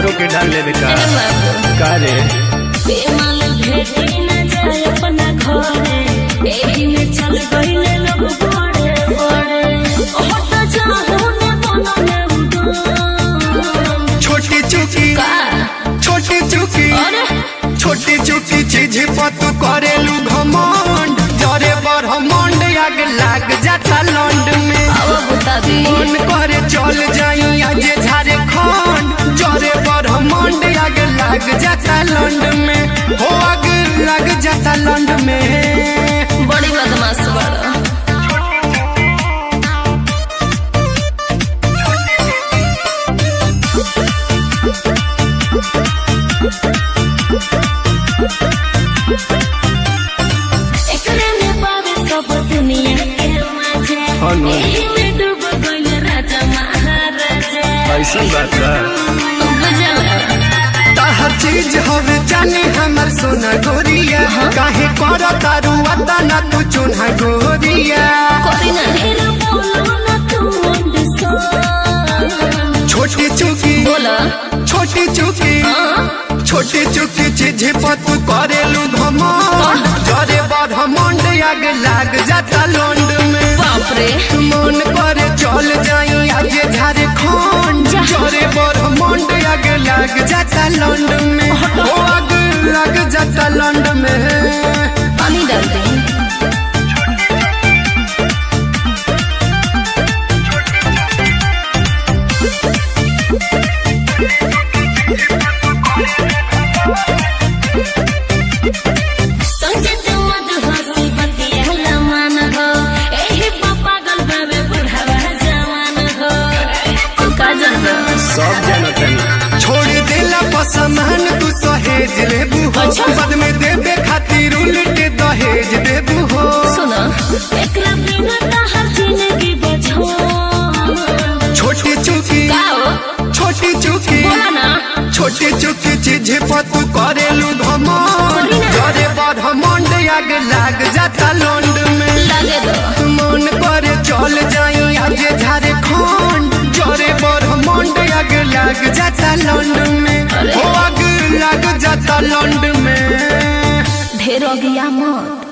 हमरो के डाल लेबे का रे बेमाल भेटी न जाए अपना घरे एही में चल गइले लोग बड़े बड़े हट जाहु ने बनने उड़न छोटी चुकी छोटी चुकी छोटी चुकी चीज पर तू करेलू घमंड जरे पर हमंड आग लाग जाता लंड में अब बता दी मन करे चल जाई आज झारखंड जरे पर हमंड आग लाग जाता लंड में हो आग लग जाता लंड में बड़ी बदमाश बड़ा एकरे में बावे सब दुनिया के मजे एही में डूब गइल राजा महाराजा ऐसा बात बा बुझला हर चीज हवे जानी हमर सोना गोरिया काहे कर तारू अता ना तू चुना गोरिया कोई ना ढेर बोलो ना तू अंडरस्टैंड छोटी चुकी बोला छोटी चुकी छोटी चुकी चीज पर तू करेलू घमंड जरे बड़ हमंड आग लाग जाता लंड में बाप रे मन करे चल जाई आज झारखंड जरे बड़ हमंड आग लाग जाता लंड में ओ आग लग जाता लंड में पानी डाल दे संजय मद हंसी बतिया मान हो एही पागल बाबे बुढ़ावा जवान हो तू का जानबा सब जनतन छोड़ देला पसमान तू सहेज लेबू हो अच्छा। बाद में देबे खातिर उलट दहेज देबू हो सुनो एकरा बिना त हर जिंदगी बझो छोटी चुकी गाओ छोटी चुकी बोला ना छोटी चुकी चीज पर तू करेलू घमंड जरे बड़ हमंड आग लाग जाता लंड में लगे दो मन करे चल जाई आज झारखंड जरे बड़ हमंड आग लाग जाता लंड में अरे। हो आग लाग जाता लंड में ढेर हो गया मत